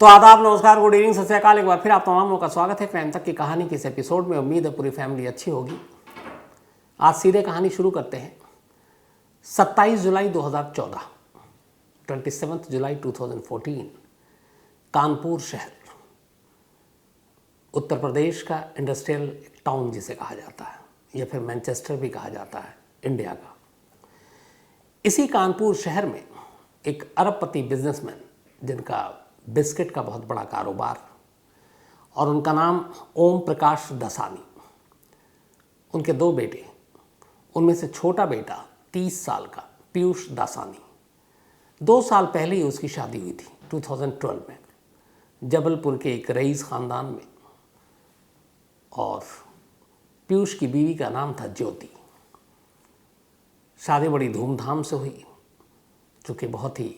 तो आदाब, नमस्कार, गुड इवनिंग, सत श्री अकाल। एक बार फिर आप तमाम लोगों का स्वागत है क्राइम तक की कहानी के इस एपिसोड में। उम्मीद है पूरी फैमिली अच्छी होगी। आज सीधे कहानी शुरू करते हैं। 27 जुलाई 2014, 27 जुलाई 2014, कानपुर शहर, उत्तर प्रदेश का इंडस्ट्रियल टाउन जिसे कहा जाता है, या फिर मैनचेस्टर भी कहा जाता है इंडिया का। इसी कानपुर शहर में एक अरबपति बिजनेसमैन जिनका बिस्किट का बहुत बड़ा कारोबार, और उनका नाम ओम प्रकाश दासानी। उनके दो बेटे, उनमें से छोटा बेटा 30 साल का पीयूष दासानी, 2 साल पहले ही उसकी शादी हुई थी 2012 में जबलपुर के एक रईस ख़ानदान में। और पीयूष की बीवी का नाम था ज्योति। शादी बड़ी धूमधाम से हुई, चूँकि बहुत ही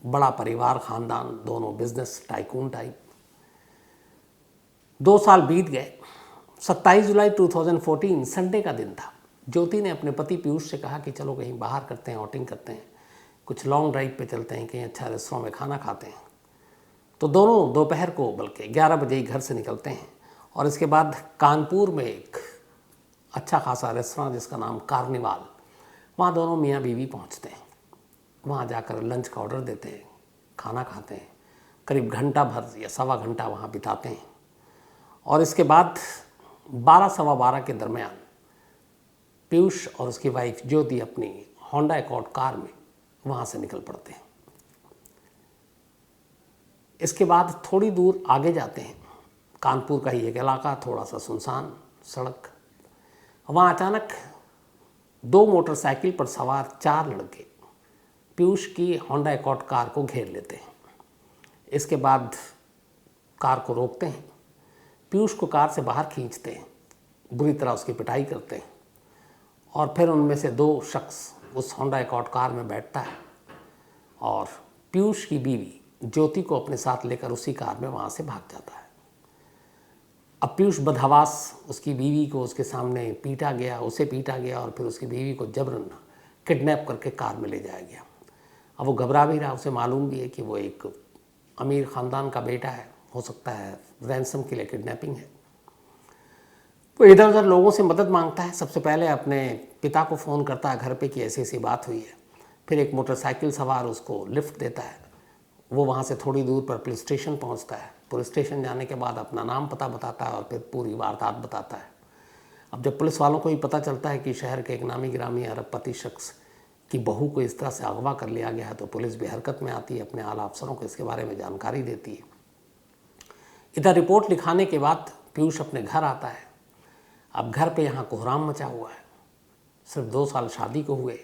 बड़ा परिवार, ख़ानदान, दोनों बिजनेस टाइकून टाइप। 2 साल बीत गए। 27 जुलाई 2014 संडे का दिन था। ज्योति ने अपने पति पीयूष से कहा कि चलो कहीं बाहर करते हैं, आउटिंग करते हैं, कुछ लॉन्ग ड्राइव पे चलते हैं, कहीं अच्छा रेस्टोरेंट में खाना खाते हैं। तो दोनों दोपहर को, बल्कि 11 बजे ही घर से निकलते हैं। और इसके बाद कानपुर में एक अच्छा खासा रेस्टोरेंट जिसका नाम कार्निवाल, वहाँ दोनों मियाँ बीवी पहुँचते हैं। वहाँ जाकर लंच का ऑर्डर देते हैं, खाना खाते हैं, करीब घंटा भर या सवा घंटा वहाँ बिताते हैं। और इसके बाद 12 सवा 12 के दरमियान पीयूष और उसकी वाइफ ज्योति अपनी होंडा एकॉर्ड कार में वहाँ से निकल पड़ते हैं। इसके बाद थोड़ी दूर आगे जाते हैं। कानपुर का ही एक इलाका, थोड़ा सा सुनसान सड़क। वहाँ अचानक 2 मोटरसाइकिल पर सवार 4 लड़के पीयूष की होंडा एकॉर्ड कार को घेर लेते हैं। इसके बाद कार को रोकते हैं, पीयूष को कार से बाहर खींचते हैं, बुरी तरह उसकी पिटाई करते हैं। और फिर उनमें से 2 शख्स उस होंडा एकॉर्ड कार में बैठता है और पीयूष की बीवी ज्योति को अपने साथ लेकर उसी कार में वहाँ से भाग जाता है। अब पीयूष बदहवास उसकी बीवी को उसके सामने पीटा गया, उसे पीटा गया, और फिर उसकी बीवी को जबरन किडनैप करके कार में ले जाया गया। अब वो घबरा भी रहा, उसे मालूम भी है कि वो एक अमीर ख़ानदान का बेटा है, हो सकता है रैंसम के लिए किडनैपिंग है। वो इधर उधर लोगों से मदद मांगता है। सबसे पहले अपने पिता को फ़ोन करता है घर पे कि ऐसी ऐसी बात हुई है। फिर एक मोटरसाइकिल सवार उसको लिफ्ट देता है। वो वहाँ से थोड़ी दूर पर पुलिस स्टेशन पहुँचता है। पुलिस स्टेशन जाने के बाद अपना नाम पता बताता है और फिर पूरी वारदात बताता है। अब जब पुलिस वालों को भी पता चलता है कि शहर के एक नामी गिरामी अरबपति शख्स की बहू को इस तरह से अगवा कर लिया गया है, तो पुलिस भी हरकत में आती है, अपने आला अफसरों को इसके बारे में जानकारी देती है। इधर रिपोर्ट लिखाने के बाद पीयूष अपने घर आता है। अब घर पे यहाँ कोहराम मचा हुआ है। सिर्फ 2 साल शादी को हुए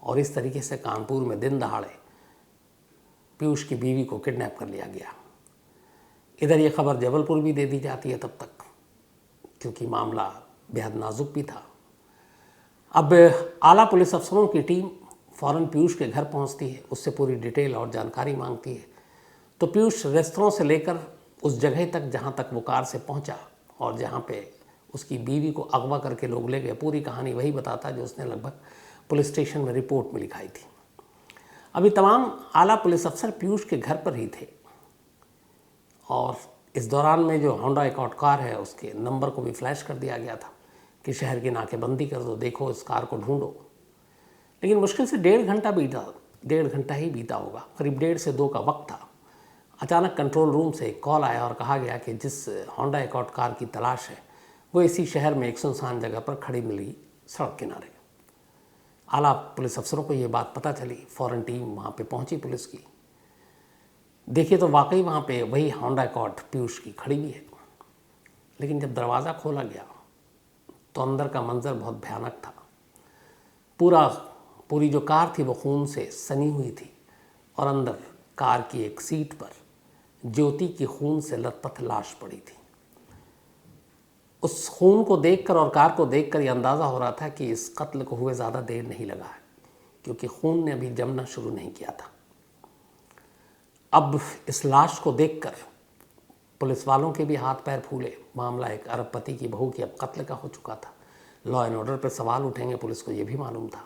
और इस तरीके से कानपुर में दिन दहाड़े पीयूष की बीवी को किडनैप कर लिया गया। इधर ये खबर जबलपुर भी दे दी जाती है तब तक, क्योंकि मामला बेहद नाजुक भी था। अब आला पुलिस अफसरों की टीम फ़ौरन पीयूष के घर पहुंचती है, उससे पूरी डिटेल और जानकारी मांगती है। तो पीयूष रेस्टोरेंट से लेकर उस जगह तक जहां तक वो कार से पहुंचा और जहां पे उसकी बीवी को अगवा करके लोग ले गए, पूरी कहानी वही बताता जो उसने लगभग पुलिस स्टेशन में रिपोर्ट में लिखाई थी। अभी तमाम आला पुलिस अफसर पीयूष के घर पर ही थे, और इस दौरान में जो होंडा एकॉर्ड कार है उसके नंबर को भी फ्लैश कर दिया गया था कि शहर की नाकेबंदी कर दो, देखो इस कार को ढूंढो। लेकिन मुश्किल से 1.5 घंटा बीता, 1.5 घंटा ही बीता होगा, करीब 1:30 से 2 का वक्त था। अचानक कंट्रोल रूम से एक कॉल आया और कहा गया कि जिस होंडा एकॉर्ड कार की तलाश है वो इसी शहर में एक सुनसान जगह पर खड़ी मिली, सड़क किनारे। आला पुलिस अफसरों को ये बात पता चली, फ़ौरन टीम वहाँ पे पहुँची पुलिस की। देखिए तो वाकई वहाँ पे वही होंडा एकॉर्ड पीयूष की खड़ी भी है। लेकिन जब दरवाज़ा खोला गया तो अंदर का मंजर बहुत भयानक था। पूरी जो कार थी वो खून से सनी हुई थी, और अंदर कार की एक सीट पर ज्योति की खून से लथपथ लाश पड़ी थी। उस खून को देखकर और कार को देखकर ये अंदाज़ा हो रहा था कि इस कत्ल को हुए ज़्यादा देर नहीं लगा है, क्योंकि खून ने अभी जमना शुरू नहीं किया था। अब इस लाश को देखकर पुलिस वालों के भी हाथ पैर फूले। मामला एक अरबपति की बहू की अब कत्ल का हो चुका था। लॉ एंड ऑर्डर पर सवाल उठेंगे, पुलिस को ये भी मालूम था।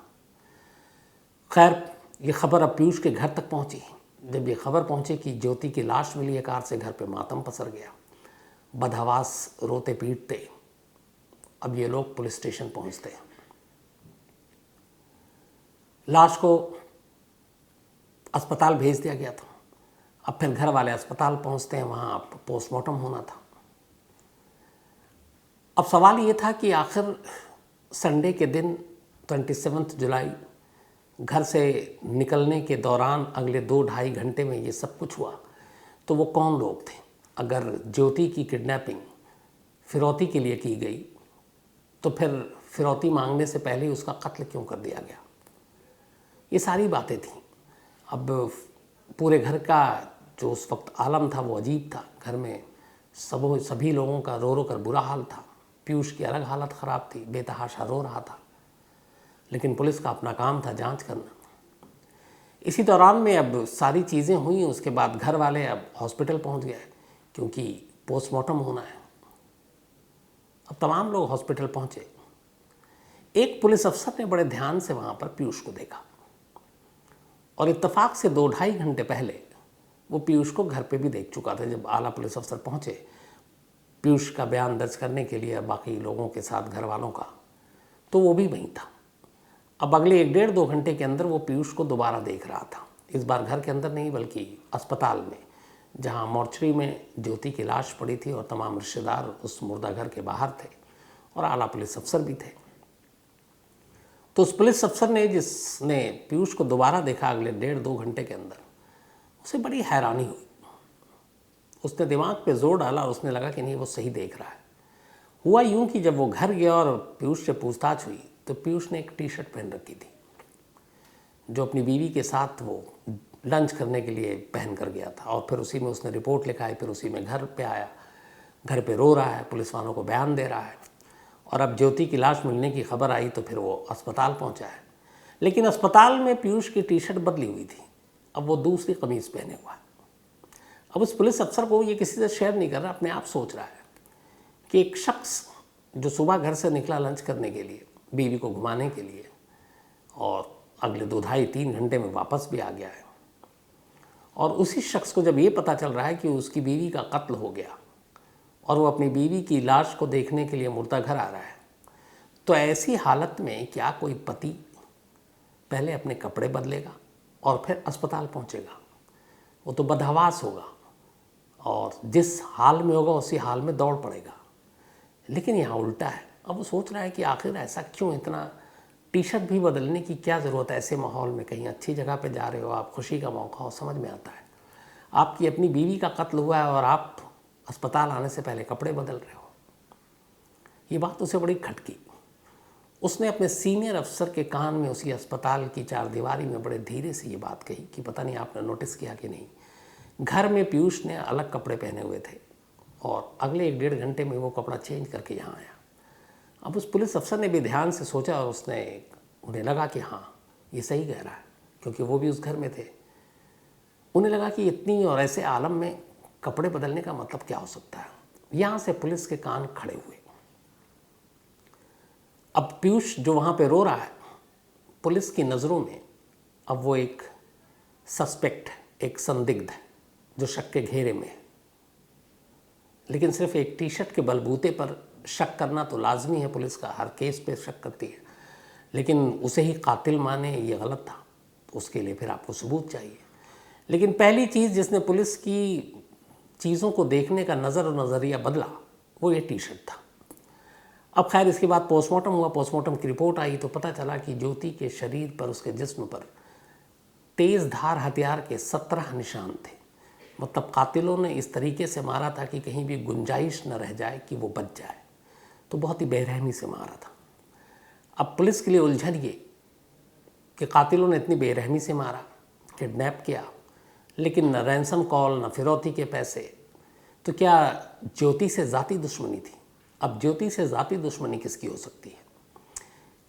खैर, ये खबर अब पीयूष के घर तक पहुंची। जब ये खबर पहुंची कि ज्योति की लाश मिली है कार से, घर पे मातम पसर गया, बदहवास रोते पीटते अब ये लोग पुलिस स्टेशन पहुंचते हैं। लाश को अस्पताल भेज दिया गया था। अब फिर घर वाले अस्पताल पहुंचते हैं, वहाँ पोस्टमार्टम होना था। अब सवाल ये था कि आखिर संडे के दिन 27 जुलाई घर से निकलने के दौरान अगले 2-2.5 घंटे में ये सब कुछ हुआ, तो वो कौन लोग थे? अगर ज्योति की किडनैपिंग फिरौती के लिए की गई तो फिर फिरौती मांगने से पहले ही उसका कत्ल क्यों कर दिया गया? ये सारी बातें थीं। अब पूरे घर का जो उस वक्त आलम था वो अजीब था। घर में सभी लोगों का रो रो कर बुरा हाल था। पीयूष की अलग हालत ख़राब थी, बेतहाशा रो रहा था, लेकिन पुलिस का अपना काम था जांच करना। इसी दौरान में अब सारी चीज़ें हुई। उसके बाद घर वाले अब हॉस्पिटल पहुंच गए क्योंकि पोस्टमार्टम होना है। अब तमाम लोग हॉस्पिटल पहुंचे। एक पुलिस अफसर ने बड़े ध्यान से वहाँ पर पीयूष को देखा और इत्तेफाक से 2-2.5 घंटे पहले वो पीयूष को घर पे भी देख चुका था। जब आला पुलिस अफसर पहुँचे पीयूष का बयान दर्ज करने के लिए बाकी लोगों के साथ घर वालों का, तो वो भी वहीं था। अब अगले 1-1.5-2 घंटे के अंदर वो पीयूष को दोबारा देख रहा था। इस बार घर के अंदर नहीं बल्कि अस्पताल में, जहाँ मॉर्चरी में ज्योति की लाश पड़ी थी और तमाम रिश्तेदार उस मुर्दा घर के बाहर थे और आला पुलिस अफसर भी थे। तो उस पुलिस अफसर ने जिसने पीयूष को दोबारा देखा अगले 1.5-2 घंटे के अंदर, उसे बड़ी हैरानी हुई। उसने दिमाग पे जोर डाला और उसने लगा कि नहीं वो सही देख रहा है। हुआ यूं कि जब वो घर गया और पीयूष से पूछताछ हुई तो पीयूष ने एक टी-शर्ट पहन रखी थी जो अपनी बीवी के साथ वो लंच करने के लिए पहन कर गया था, और फिर उसी में उसने रिपोर्ट लिखाई। फिर उसी में घर पे आया, घर पे रो रहा है, पुलिस वालों को बयान दे रहा है। और अब ज्योति की लाश मिलने की खबर आई तो फिर वो अस्पताल पहुंचा है। लेकिन अस्पताल में पीयूष की टी-शर्ट बदली हुई थी, अब वो दूसरी कमीज़ पहने हुआ है। अब उस पुलिस अफसर को ये किसी से शेयर नहीं कर रहा, अपने आप सोच रहा है कि एक शख्स जो सुबह घर से निकला लंच करने के लिए, बीवी को घुमाने के लिए, और अगले 2-2.5-3 घंटे में वापस भी आ गया है, और उसी शख्स को जब ये पता चल रहा है कि उसकी बीवी का कत्ल हो गया और वो अपनी बीवी की लाश को देखने के लिए मुर्दा घर आ रहा है, तो ऐसी हालत में क्या कोई पति पहले अपने कपड़े बदलेगा और फिर अस्पताल पहुंचेगा? वो तो बदहवास होगा और जिस हाल में होगा उसी हाल में दौड़ पड़ेगा। लेकिन यहाँ उल्टा है। अब वो सोच रहा है कि आखिर ऐसा क्यों, इतना टी-शर्ट भी बदलने की क्या ज़रूरत है ऐसे माहौल में? कहीं अच्छी जगह पे जा रहे हो आप, खुशी का मौका हो, समझ में आता है। आपकी अपनी बीवी का कत्ल हुआ है और आप अस्पताल आने से पहले कपड़े बदल रहे हो। ये बात उसे बड़ी खटकी। उसने अपने सीनियर अफसर के कान में उसी अस्पताल की चारदीवारी में बड़े धीरे से ये बात कही कि पता नहीं आपने नोटिस किया कि नहीं, घर में पीयूष ने अलग कपड़े पहने हुए थे और अगले 1-1.5 घंटे में वो कपड़ा चेंज करके यहाँ आया। अब उस पुलिस अफसर ने भी ध्यान से सोचा और उन्हें लगा कि हाँ ये सही कह रहा है, क्योंकि वो भी उस घर में थे। उन्हें लगा कि इतनी और ऐसे आलम में कपड़े बदलने का मतलब क्या हो सकता है। यहाँ से पुलिस के कान खड़े हुए। अब पीयूष जो वहाँ पे रो रहा है, पुलिस की नज़रों में अब वो एक सस्पेक्ट है, एक संदिग्ध है जो शक के घेरे में है। लेकिन सिर्फ एक टी-शर्ट के बलबूते पर शक करना तो लाजमी है, पुलिस का हर केस पे शक करती है, लेकिन उसे ही कातिल माने ये गलत था। तो उसके लिए फिर आपको सबूत चाहिए। लेकिन पहली चीज़ जिसने पुलिस की चीज़ों को देखने का नज़र और नज़रिया बदला वो ये टी-शर्ट था। अब खैर इसके बाद पोस्टमार्टम हुआ। पोस्टमार्टम की रिपोर्ट आई तो पता चला कि ज्योति के शरीर पर, उसके जिस्म पर तेज़ धार हथियार के 17 निशान थे। मतलब कातिलों ने इस तरीके से मारा था कि कहीं भी गुंजाइश न रह जाए कि वो बच जाए। तो बहुत ही बेरहमी से मारा था। अब पुलिस के लिए उलझन ये कि कातिलों ने इतनी बेरहमी से मारा, किडनैप किया, लेकिन न रैंसम कॉल, न फिरौती के पैसे, तो क्या ज्योति से ज़ाती दुश्मनी थी? अब ज्योति से ज़ाती दुश्मनी किसकी हो सकती है?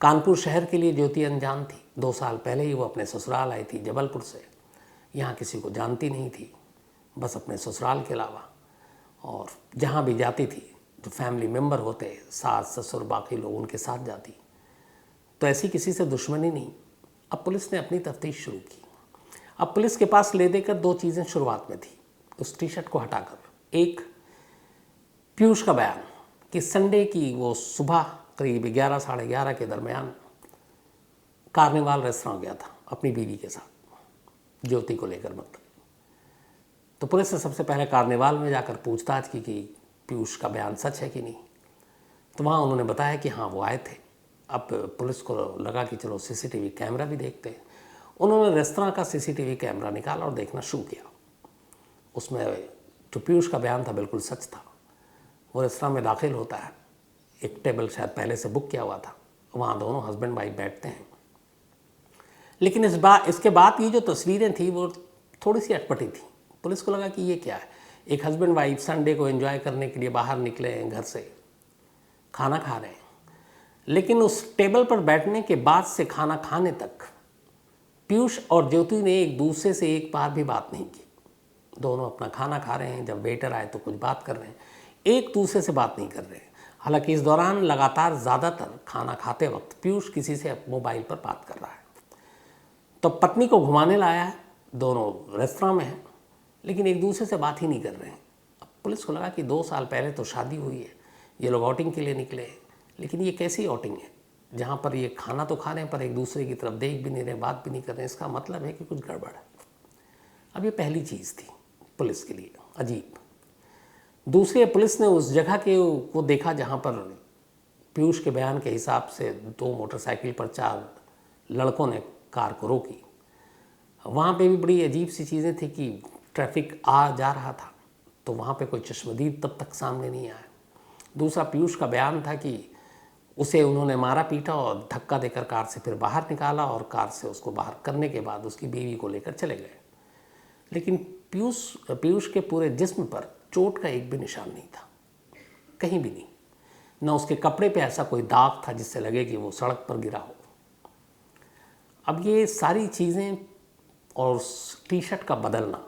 कानपुर शहर के लिए ज्योति अनजान थी। 2 साल पहले ही वो अपने ससुराल आई थी जबलपुर से। यहाँ किसी को जानती नहीं थी, बस अपने ससुराल के अलावा। और जहाँ भी जाती थी जो फैमिली मेम्बर होते, सास ससुर बाकी लोग, उनके साथ जाती। तो ऐसी किसी से दुश्मनी नहीं। अब पुलिस ने अपनी तफ्तीश शुरू की। अब पुलिस के पास ले देकर दो चीज़ें शुरुआत में थी उस टी शर्ट को हटाकर। एक, पीयूष का बयान कि संडे की वो सुबह करीब 11 साढ़े 11 के दरमियान कार्निवाल रेस्तरां गया था अपनी बीवी के साथ, ज्योति को लेकर मतलब। तो पुलिस ने सबसे पहले कार्निवाल में जाकर पूछताछ की कि पीयूष का बयान सच है कि नहीं। तो वहाँ उन्होंने बताया कि हाँ वो आए थे। अब पुलिस को लगा कि चलो सीसीटीवी कैमरा भी देखते हैं। उन्होंने रेस्तरां का सीसीटीवी कैमरा निकाला और देखना शुरू किया। उसमें जो पीयूष का बयान था बिल्कुल सच था। वो रेस्तरां में दाखिल होता है, एक टेबल शायद पहले से बुक किया हुआ था, वहाँ दोनों हस्बैंड वाइफ बैठते हैं। लेकिन इसके बाद ये जो तस्वीरें थी वो थोड़ी सी अटपटी थी। पुलिस को लगा कि ये क्या है, एक हस्बैंड वाइफ संडे को एंजॉय करने के लिए बाहर निकले हैं घर से, खाना खा रहे हैं, लेकिन उस टेबल पर बैठने के बाद से खाना खाने तक पीयूष और ज्योति ने एक दूसरे से एक बार भी बात नहीं की। दोनों अपना खाना खा रहे हैं, जब वेटर आए तो कुछ बात कर रहे हैं, एक दूसरे से बात नहीं कर रहे हैं। हालांकि इस दौरान लगातार ज़्यादातर खाना खाते वक्त पीयूष किसी से मोबाइल पर बात कर रहा है। तो पत्नी को घुमाने लाया है, दोनों रेस्तरां में हैं, लेकिन एक दूसरे से बात ही नहीं कर रहे हैं। अब पुलिस को लगा कि 2 साल पहले तो शादी हुई है, ये लोग आउटिंग के लिए निकले हैं, लेकिन ये कैसी आउटिंग है जहाँ पर ये खाना तो खा रहे हैं पर एक दूसरे की तरफ देख भी नहीं रहे, बात भी नहीं कर रहे हैं। इसका मतलब है कि कुछ गड़बड़ है। अब ये पहली चीज़ थी पुलिस के लिए अजीब। दूसरी, पुलिस ने उस जगह को देखा जहाँ पर पीयूष के बयान के हिसाब से 2 मोटरसाइकिल पर 4 लड़कों ने कार को रोकी। वहाँ पे भी बड़ी अजीब सी चीज़ें थी कि ट्रैफिक आ जा रहा था, तो वहाँ पे कोई चश्मदीद तब तक सामने नहीं आया। दूसरा, पीयूष का बयान था कि उसे उन्होंने मारा पीटा और धक्का देकर कार से फिर बाहर निकाला और कार से उसको बाहर करने के बाद उसकी बीवी को लेकर चले गए। लेकिन पीयूष के पूरे जिस्म पर चोट का एक भी निशान नहीं था, कहीं भी नहीं। न उसके कपड़े पे ऐसा कोई दाग था जिससे लगे कि वो सड़क पर गिरा हो। अब ये सारी चीज़ें और टी शर्ट का बदलना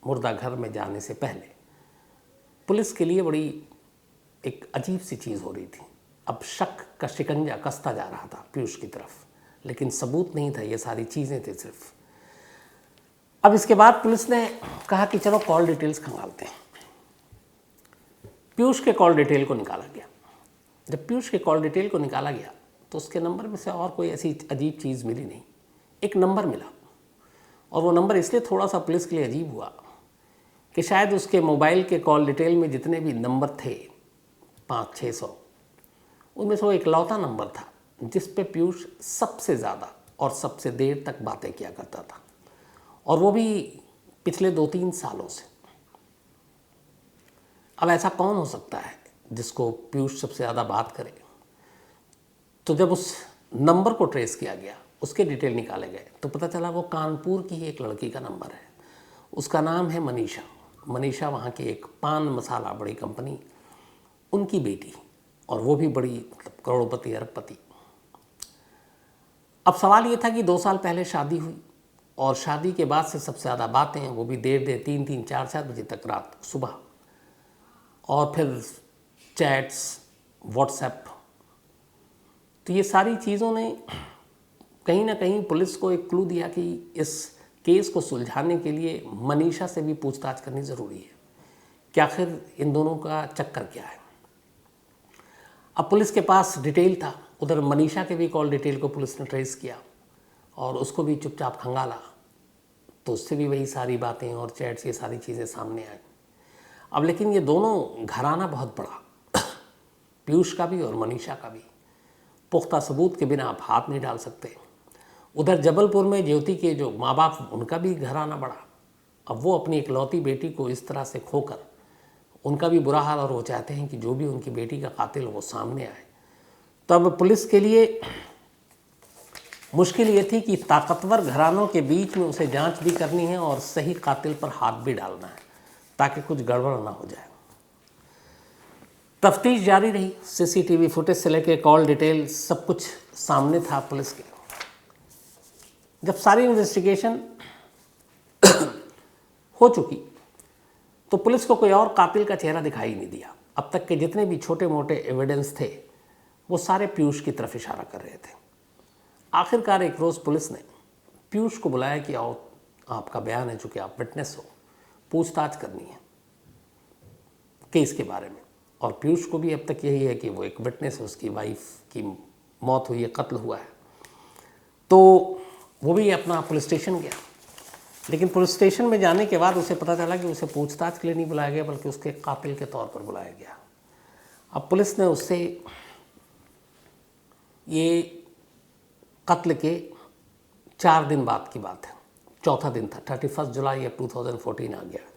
मुर्दा घर में जाने से पहले पुलिस के लिए बड़ी एक अजीब सी चीज़ हो रही थी। अब शक का शिकंजा कसता जा रहा था पीयूष की तरफ, लेकिन सबूत नहीं था, ये सारी चीज़ें थी सिर्फ। अब इसके बाद पुलिस ने कहा कि चलो कॉल डिटेल्स खंगालते हैं। पीयूष के कॉल डिटेल को निकाला गया। जब पीयूष के कॉल डिटेल को निकाला गया तो उसके नंबर में से और कोई ऐसी अजीब चीज़ मिली नहीं। एक नंबर मिला, और वो नंबर इसलिए थोड़ा सा पुलिस के लिए अजीब हुआ कि शायद उसके मोबाइल के कॉल डिटेल में जितने भी नंबर थे 500-600, उनमें से वो इकलौता नंबर था जिस पे पीयूष सबसे ज़्यादा और सबसे देर तक बातें किया करता था, और वो भी पिछले 2-3 सालों से। अब ऐसा कौन हो सकता है जिसको पीयूष सबसे ज़्यादा बात करे? तो जब उस नंबर को ट्रेस किया गया, उसके डिटेल निकाले गए, तो पता चला वो कानपुर की ही एक लड़की का नंबर है। उसका नाम है मनीषा। मनीषा वहाँ की एक पान मसाला बड़ी कंपनी, उनकी बेटी, और वो भी बड़ी मतलब करोड़पति अरबपति। अब सवाल ये था कि 2 साल पहले शादी हुई, और शादी के बाद से सबसे ज़्यादा बातें, वो भी देर 3-3, 4-4 बजे तक रात सुबह, और फिर चैट्स, व्हाट्सएप। तो ये सारी चीज़ों ने कहीं ना कहीं पुलिस को एक क्लू दिया कि इस केस को सुलझाने के लिए मनीषा से भी पूछताछ करनी ज़रूरी है कि आखिर इन दोनों का चक्कर क्या है। अब पुलिस के पास डिटेल था, उधर मनीषा के भी कॉल डिटेल को पुलिस ने ट्रेस किया और उसको भी चुपचाप खंगाला, तो उससे भी वही सारी बातें और चैट्स, ये सारी चीज़ें सामने आई। अब लेकिन ये दोनों घराना बहुत बड़ा, पीयूष का भी और मनीषा का भी। पुख्ता सबूत के बिना आप हाथ नहीं डाल सकते। उधर जबलपुर में ज्योति के जो माँ बाप, उनका भी घराना बड़ा। अब वो अपनी इकलौती बेटी को इस तरह से खोकर, उनका भी बुरा हाल, और वो चाहते हैं कि जो भी उनकी बेटी का कातिल वो सामने आए। तो अब पुलिस के लिए मुश्किल ये थी कि ताकतवर घरानों के बीच में उसे जांच भी करनी है और सही कातिल पर हाथ भी डालना है ताकि कुछ गड़बड़ ना हो जाए। तफ्तीश जारी रही, सीसीटीवी फुटेज से लेकर कॉल डिटेल सब कुछ सामने था पुलिस के। जब सारी इन्वेस्टिगेशन हो चुकी तो पुलिस को कोई और कातिल का चेहरा दिखाई नहीं दिया। अब तक के जितने भी छोटे मोटे एविडेंस थे वो सारे पीयूष की तरफ इशारा कर रहे थे। आखिरकार एक रोज़ पुलिस ने पीयूष को बुलाया कि आओ आपका बयान है, चूँकि आप विटनेस हो, पूछताछ करनी है केस के बारे में। और पीयूष को भी अब तक यही है कि वो एक विटनेस है, उसकी वाइफ की मौत हुई है, कत्ल हुआ है। तो वो भी अपना पुलिस स्टेशन गया, लेकिन पुलिस स्टेशन में जाने के बाद उसे पता चला कि उसे पूछताछ के लिए नहीं बुलाया गया, बल्कि उसके कातिल के तौर पर बुलाया गया। अब पुलिस ने उससे ये कत्ल के 4 दिन बाद की बात है, चौथा दिन था, 31 जुलाई 2014 आ गया।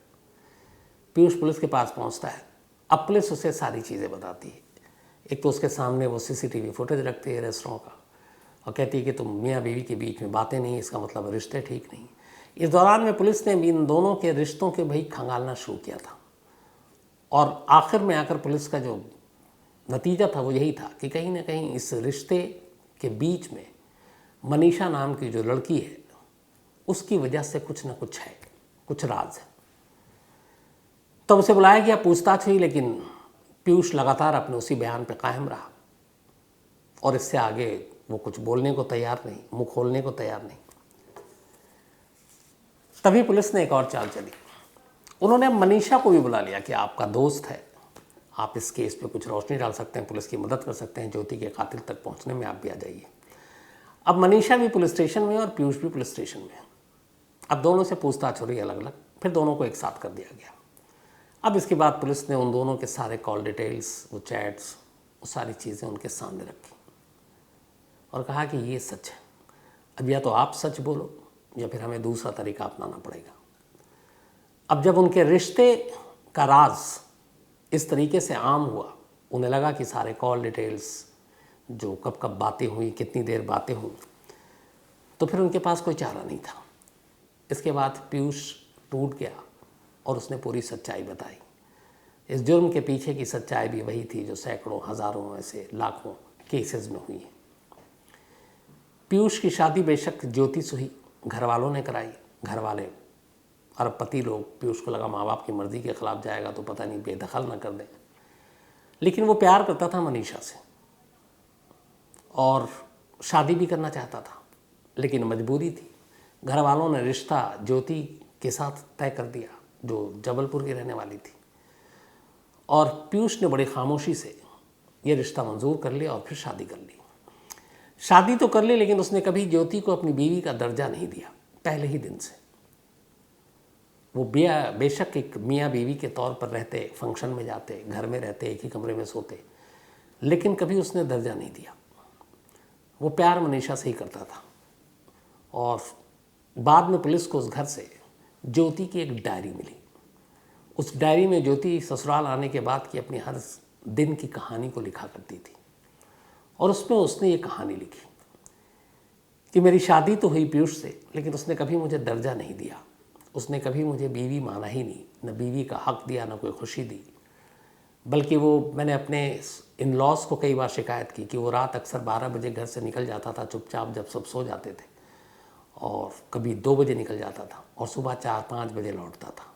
पीयूष पुलिस के पास पहुंचता है। अब पुलिस उसे सारी चीज़ें बताती है। एक तो उसके सामने वो CCTV फुटेज रखती है रेस्टोरेंट का, और कहती है कि तुम मियाँ बीवी के बीच में बातें नहीं, इसका मतलब रिश्ते ठीक नहीं। इस दौरान में पुलिस ने इन दोनों के रिश्तों के भाई खंगालना शुरू किया था, और आखिर में आकर पुलिस का जो नतीजा था वो यही था कि कहीं ना कहीं इस रिश्ते के बीच में मनीषा नाम की जो लड़की है, उसकी वजह से कुछ ना कुछ है, कुछ राज है। तब उसे बुलाया गया, पूछताछ हुई, लेकिन पीयूष लगातार अपने उसी बयान पर कायम रहा, और इससे आगे वो कुछ बोलने को तैयार नहीं, मुंह खोलने को तैयार नहीं। तभी पुलिस ने एक और चाल चली। उन्होंने मनीषा को भी बुला लिया कि आपका दोस्त है, आप इस केस पे कुछ रोशनी डाल सकते हैं, पुलिस की मदद कर सकते हैं, ज्योति के कातिल तक पहुंचने में आप भी आ जाइए। अब मनीषा भी पुलिस स्टेशन में और पीयूष भी पुलिस स्टेशन में। अब दोनों से पूछताछ हो रही है अलग अलग, फिर दोनों को एक साथ कर दिया गया। अब इसके बाद पुलिस ने उन दोनों के सारे कॉल डिटेल्स, वो चैट्स, वो सारी चीज़ें उनके सामने रखी और कहा कि ये सच है, अब या तो आप सच बोलो या फिर हमें दूसरा तरीका अपनाना पड़ेगा। अब जब उनके रिश्ते का राज इस तरीके से आम हुआ, उन्हें लगा कि सारे कॉल डिटेल्स, जो कब कब बातें हुई, कितनी देर बातें हुई, तो फिर उनके पास कोई चारा नहीं था। इसके बाद पीयूष टूट गया और उसने पूरी सच्चाई बताई। इस जुर्म के पीछे की सच्चाई भी वही थी जो सैकड़ों, हज़ारों, ऐसे लाखों केसेस में हुई है। पीयूष की शादी बेशक ज्योति से हुई, घर वालों ने कराई। घर वाले अरबपति लोग, पीयूष को लगा माँ बाप की मर्ज़ी के ख़िलाफ़ जाएगा तो पता नहीं बेदखल न कर दें, लेकिन वो प्यार करता था मनीषा से और शादी भी करना चाहता था, लेकिन मजबूरी थी। घर वालों ने रिश्ता ज्योति के साथ तय कर दिया, जो जबलपुर की रहने वाली थी, और पीयूष ने बड़ी खामोशी से ये रिश्ता मंजूर कर लिया और फिर शादी कर ली। शादी तो कर ली, लेकिन उसने कभी ज्योति को अपनी बीवी का दर्जा नहीं दिया। पहले ही दिन से वो बेशक एक मियाँ बीवी के तौर पर रहते, फंक्शन में जाते, घर में रहते, एक ही कमरे में सोते, लेकिन कभी उसने दर्जा नहीं दिया। वो प्यार मनीषा से ही करता था। और बाद में पुलिस को उस घर से ज्योति की एक डायरी मिली। उस डायरी में ज्योति ससुराल आने के बाद की अपनी हर दिन की कहानी को लिखा करती थी, और उसमें उसने ये कहानी लिखी कि मेरी शादी तो हुई पीयूष से, लेकिन उसने कभी मुझे दर्जा नहीं दिया, उसने कभी मुझे बीवी माना ही नहीं, न बीवी का हक दिया, न कोई खुशी दी। बल्कि मैंने अपने इन लॉज को कई बार शिकायत की कि वो रात अक्सर 12 बजे घर से निकल जाता था चुपचाप, जब सब सो जाते थे, और कभी 2 बजे निकल जाता था और सुबह 4-5 बजे लौटता था।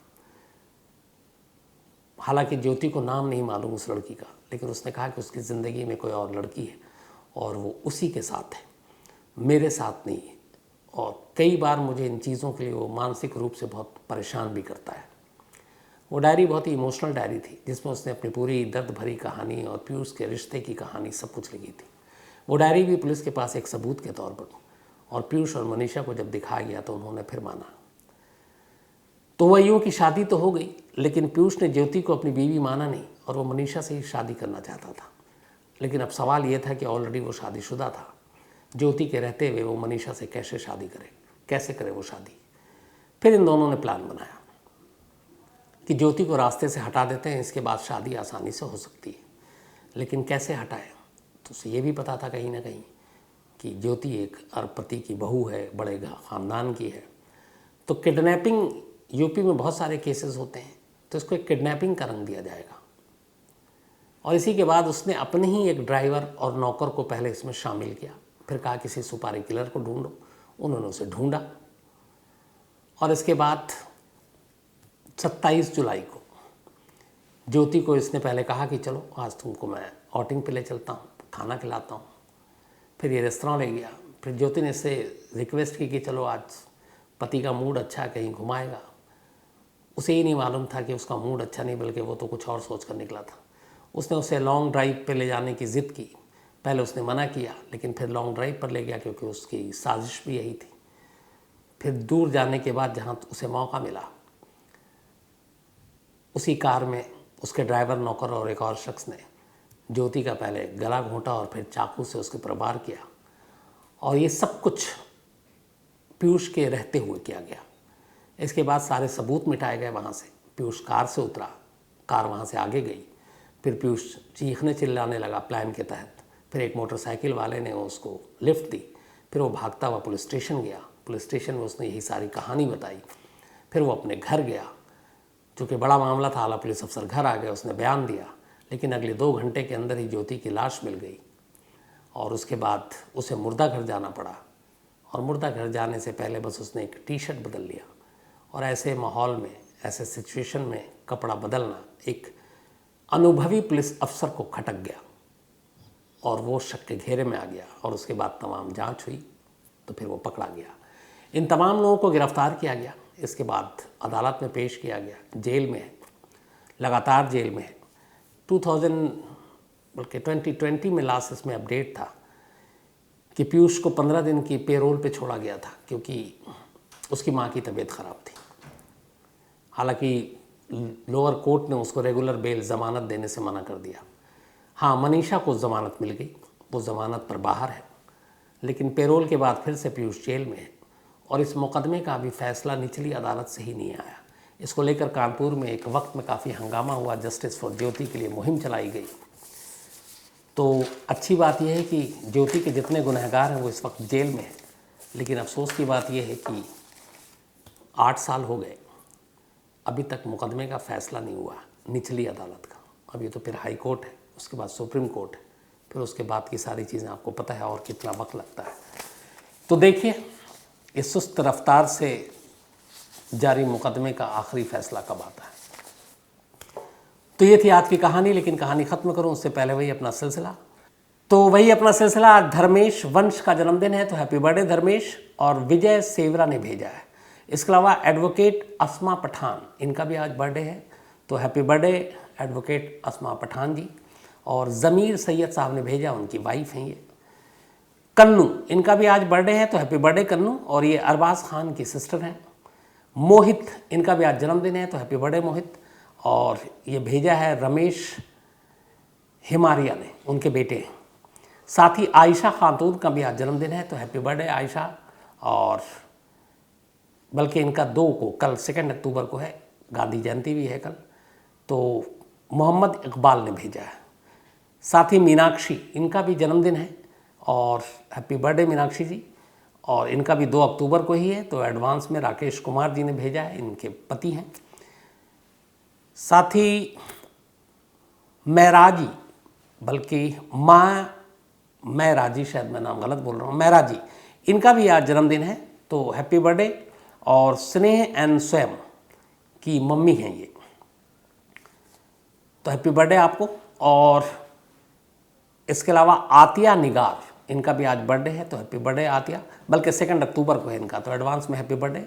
हालांकि ज्योति को नाम नहीं मालूम उस लड़की का, लेकिन उसने कहा कि उसकी ज़िंदगी में कोई और लड़की है और वो उसी के साथ है, मेरे साथ नहीं है। और कई बार मुझे इन चीज़ों के लिए वो मानसिक रूप से बहुत परेशान भी करता है। वो डायरी बहुत ही इमोशनल डायरी थी, जिसमें उसने अपनी पूरी दर्द भरी कहानी और पीयूष के रिश्ते की कहानी सब कुछ लिखी थी। वो डायरी भी पुलिस के पास एक सबूत के तौर पर, और पीयूष और मनीषा को जब दिखाया गया तो उन्होंने फिर माना। तो वह यूँ की शादी तो हो गई, लेकिन पीयूष ने ज्योति को अपनी बीवी माना नहीं, और वो मनीषा से ही शादी करना चाहता था। लेकिन अब सवाल ये था कि ऑलरेडी वो शादीशुदा था। ज्योति के रहते हुए वो मनीषा से कैसे शादी करे, कैसे करे वो शादी। फिर इन दोनों ने प्लान बनाया कि ज्योति को रास्ते से हटा देते हैं, इसके बाद शादी आसानी से हो सकती है। लेकिन कैसे हटाए, तो उसे ये भी पता था कहीं ना कहीं कि ज्योति एक अरबपति की बहू है, बड़े ख़ानदान की है। तो किडनैपिंग, यूपी में बहुत सारे केसेस होते हैं, तो इसको एक किडनैपिंग का रंग दिया जाएगा। और इसी के बाद उसने अपने ही एक ड्राइवर और नौकर को पहले इसमें शामिल किया। फिर कहा किसी सुपारी किलर को ढूंढो, उन्होंने उसे ढूंढा, और इसके बाद 27 जुलाई को ज्योति को इसने पहले कहा कि चलो आज तुमको मैं आउटिंग पे ले चलता हूँ, खाना खिलाता हूँ। फिर ये रेस्तरां ले गया। फिर ज्योति ने इससे रिक्वेस्ट की कि चलो आज पति का मूड अच्छा कहीं घुमाएगा। उसे ही नहीं मालूम था कि उसका मूड अच्छा नहीं, बल्कि वो तो कुछ और सोच कर निकला था। उसने उसे लॉन्ग ड्राइव पे ले जाने की ज़िद की। पहले उसने मना किया, लेकिन फिर लॉन्ग ड्राइव पर ले गया, क्योंकि उसकी साजिश भी यही थी। फिर दूर जाने के बाद जहाँ उसे मौका मिला, उसी कार में उसके ड्राइवर, नौकर और एक और शख्स ने ज्योति का पहले गला घोंटा और फिर चाकू से उसके प्रहार किया। और ये सब कुछ पीयूष के रहते हुए किया गया। इसके बाद सारे सबूत मिटाए गए वहाँ से। पीयूष कार से उतरा, कार वहाँ से आगे गई। फिर पीयूष चीखने चिल्लाने लगा प्लान के तहत। फिर एक मोटरसाइकिल वाले ने उसको लिफ्ट दी। फिर वो भागता हुआ पुलिस स्टेशन गया। पुलिस स्टेशन में उसने यही सारी कहानी बताई। फिर वो अपने घर गया। चूँकि बड़ा मामला था, आला पुलिस अफसर घर आ गया, उसने बयान दिया। लेकिन अगले 2 घंटे के अंदर ही ज्योति की लाश मिल गई और उसके बाद उसे मुर्दा घर जाना पड़ा। और मुर्दा घर जाने से पहले बस उसने एक टी-शर्ट बदल लिया। और ऐसे माहौल में, ऐसे सिचुएशन में कपड़ा बदलना एक अनुभवी पुलिस अफसर को खटक गया और वो शक के घेरे में आ गया। और उसके बाद तमाम जांच हुई तो फिर वो पकड़ा गया। इन तमाम लोगों को गिरफ्तार किया गया। इसके बाद अदालत में पेश किया गया। जेल में है, लगातार जेल में है। 2020 में लास्ट इसमें अपडेट था कि पीयूष को 15 दिन की पेरोल पे छोड़ा गया था, क्योंकि उसकी माँ की तबीयत ख़राब थी। हालांकि लोअर कोर्ट ने उसको रेगुलर बेल ज़मानत देने से मना कर दिया। हाँ, मनीषा को ज़मानत मिल गई, वो ज़मानत पर बाहर है। लेकिन पेरोल के बाद फिर से पीयूष जेल में है। और इस मुकदमे का अभी फैसला निचली अदालत से ही नहीं आया। इसको लेकर कानपुर में एक वक्त में काफ़ी हंगामा हुआ। जस्टिस फॉर ज्योति के लिए मुहिम चलाई गई। तो अच्छी बात यह है कि ज्योति के जितने गुनहगार हैं वो इस वक्त जेल में हैं। लेकिन अफसोस की बात यह है कि 8 साल हो गए, अभी तक मुकदमे का फैसला नहीं हुआ निचली अदालत का। अभी तो फिर हाई कोर्ट है, उसके बाद सुप्रीम कोर्ट है, फिर उसके बाद की सारी चीज़ें आपको पता है और कितना वक्त लगता है। तो देखिए इस सुस्त रफ्तार से जारी मुकदमे का आखिरी फैसला कब आता है। तो ये थी आज की कहानी। लेकिन कहानी ख़त्म करूं उससे पहले वही अपना सिलसिला। आज धर्मेश वंश का जन्मदिन है, तो हैप्पी बर्थडे धर्मेश। और विजय सेवरा ने भेजा है। इसके अलावा एडवोकेट अस्मा पठान, इनका भी आज बर्थडे है, तो हैप्पी बर्थडे एडवोकेट अस्मा पठान जी। और ज़मीर सैयद साहब ने भेजा, उनकी वाइफ हैं ये। कन्नू, इनका भी आज बर्थडे है, तो हैप्पी बर्थडे कन्नू। और ये अरबाज खान की सिस्टर हैं। मोहित, इनका भी आज जन्मदिन है, तो हैप्पी बर्थडे मोहित। और ये भेजा है रमेश हिमारिया ने, उनके बेटे हैं। साथ ही आयशा खातून का भी आज जन्मदिन है, तो हैप्पी बर्थडे आयशा। और बल्कि इनका 2 को, कल 2 अक्टूबर को है, गांधी जयंती भी है कल। तो मोहम्मद इकबाल ने भेजा है। साथ ही मीनाक्षी, इनका भी जन्मदिन है, और हैप्पी बर्थडे मीनाक्षी जी। और इनका भी 2 अक्टूबर को ही है, तो एडवांस में राकेश कुमार जी ने भेजा है, इनके पति हैं। साथ ही महराजी, बल्कि महराजी, शायद मैं नाम गलत बोल रहा हूँ, महराजी, इनका भी आज जन्मदिन है, तो हैप्पी बर्थडे। और स्नेह एंड स्वयं की मम्मी हैं ये, तो हैप्पी बर्थडे आपको। और इसके अलावा आतिया निगार, इनका भी आज बर्थडे है, तो हैप्पी बर्थडे आतिया। बल्कि 2 अक्टूबर को है इनका, तो एडवांस में हैप्पी बर्थडे।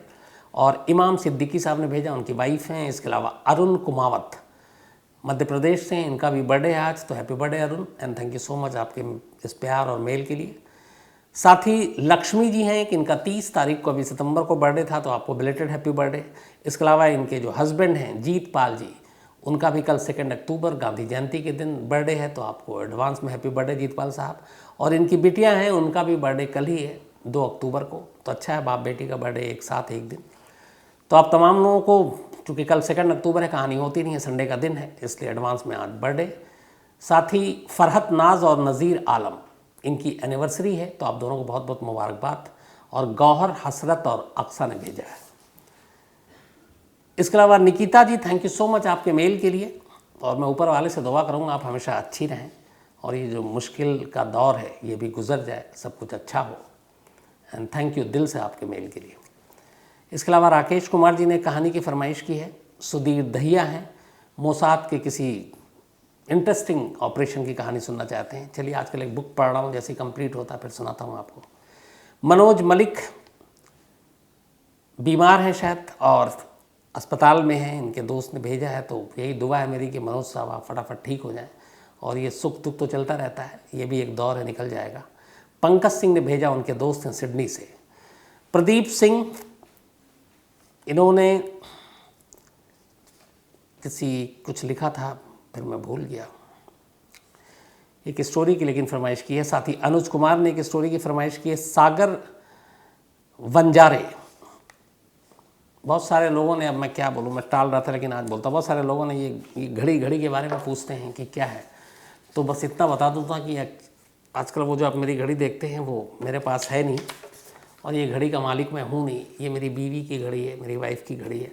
और इमाम सिद्दीकी साहब ने भेजा, उनकी वाइफ हैं। इसके अलावा अरुण कुमावत मध्य प्रदेश से, इनका भी बर्थडे है आज, तो happy birthday Arun, and thank you so much आपके इस प्यार और मेल के लिए। साथ ही लक्ष्मी जी हैं कि इनका 30 तारीख को, अभी सितंबर को बर्थडे था, तो आपको बिलेटेड हैप्पी बर्थडे। इसके अलावा इनके जो हस्बैंड हैं जीत पाल जी, उनका भी कल 2 अक्टूबर गांधी जयंती के दिन बर्थडे है, तो आपको एडवांस में हैप्पी बर्थडे जीतपाल साहब। और इनकी बिटियां हैं, उनका भी बर्थडे कल ही है, 2 अक्टूबर को। तो अच्छा है, बाप बेटी का बर्थडे एक साथ एक दिन। तो आप तमाम लोगों को, चूँकि कल 2 अक्टूबर है, कहानी होती नहीं है, संडे का दिन है, इसलिए एडवांस में आज बर्थडे। साथ ही फरहत नाज और नज़ीर आलम, इनकी एनिवर्सरी है, तो आप दोनों को बहुत बहुत मुबारकबाद। और गौहर हसरत और अक्सा ने भेजा है। इसके अलावा निकिता जी, थैंक यू सो मच आपके मेल के लिए। और मैं ऊपर वाले से दुआ करूँगा आप हमेशा अच्छी रहें, और ये जो मुश्किल का दौर है ये भी गुजर जाए, सब कुछ अच्छा हो। एंड थैंक यू दिल से आपके मेल के लिए। इसके अलावा राकेश कुमार जी ने कहानी की फरमाइश की है। सुधीर दहिया हैं, मोसाद के किसी इंटरेस्टिंग ऑपरेशन की कहानी सुनना चाहते हैं। चलिए आजकल एक बुक पढ़ रहा हूँ, जैसे कंप्लीट होता है फिर सुनाता हूँ आपको। मनोज मलिक बीमार हैं शायद और अस्पताल में हैं, इनके दोस्त ने भेजा है, तो यही दुआ है मेरी कि मनोज साहब आप फटाफट ठीक हो जाएं। और ये सुख दुख तो चलता रहता है, ये भी एक दौर है, निकल जाएगा। पंकज सिंह ने भेजा, उनके दोस्त हैं सिडनी से। प्रदीप सिंह, इन्होंने कुछ लिखा था, फिर मैं भूल गया, एक स्टोरी की लेकिन फरमाइश की है। साथ ही अनुज कुमार ने एक स्टोरी की फरमाइश की है। सागर वंजारे, बहुत सारे लोगों ने, अब मैं क्या बोलूँ, मैं टाल रहा था लेकिन आज बोलता, बहुत सारे लोगों ने ये घड़ी के बारे में पूछते हैं कि क्या है, तो बस इतना बता दूँगा कि आजकल वो जो आप मेरी घड़ी देखते हैं वो मेरे पास है नहीं, और ये घड़ी का मालिक मैं हूँ नहीं, ये मेरी बीवी की घड़ी है, मेरी वाइफ की घड़ी है।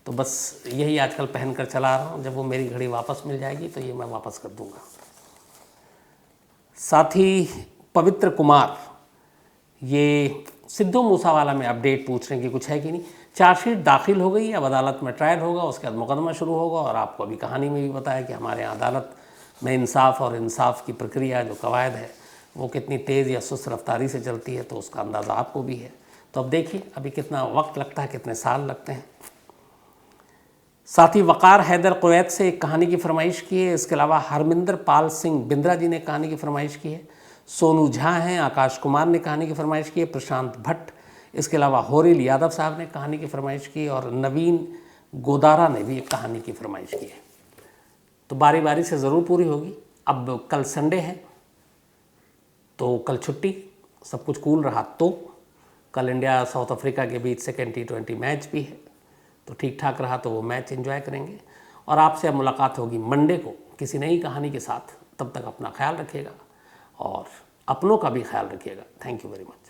तो बस यही आजकल पहन कर चला रहा हूँ, जब वो मेरी घड़ी वापस मिल जाएगी तो ये मैं वापस कर दूँगा। साथ ही पवित्र कुमार, ये सिद्धू मूसावाला में अपडेट पूछ रहे हैं कि कुछ है कि नहीं। चार्जशीट दाखिल हो गई, अब अदालत में ट्रायल होगा, उसके बाद मुकदमा शुरू होगा। और आपको अभी कहानी में भी बताया कि हमारे यहाँ अदालत में इंसाफ और इंसाफ की प्रक्रिया जो कवायद है वो कितनी तेज़ या सुस्त रफ्तारी से चलती है, तो उसका अंदाज़ा आपको भी है। तो अब देखिए अभी कितना वक्त लगता है, कितने साल लगते हैं। साथ ही वक़ार हैदर कुवैत से एक कहानी की फरमाइश की है। इसके अलावा हरमिंदर पाल सिंह बिंद्रा जी ने कहानी की फरमाइश की है। सोनू झा हैं, आकाश कुमार ने कहानी की फरमाइश की है, प्रशांत भट्ट, इसके अलावा होरिल यादव साहब ने कहानी की फरमाइश की, और नवीन गोदारा ने भी एक कहानी की फरमाइश की है। तो बारी बारी से ज़रूर पूरी होगी। अब कल संडे है तो कल छुट्टी, सब कुछ कूल रहा तो कल इंडिया साउथ अफ्रीका के बीच सेकेंड T20 मैच भी है, तो ठीक ठाक रहा तो वो मैच एंजॉय करेंगे। और आपसे अब मुलाकात होगी मंडे को किसी नई कहानी के साथ। तब तक अपना ख्याल रखिएगा और अपनों का भी ख्याल रखिएगा। Thank you very much.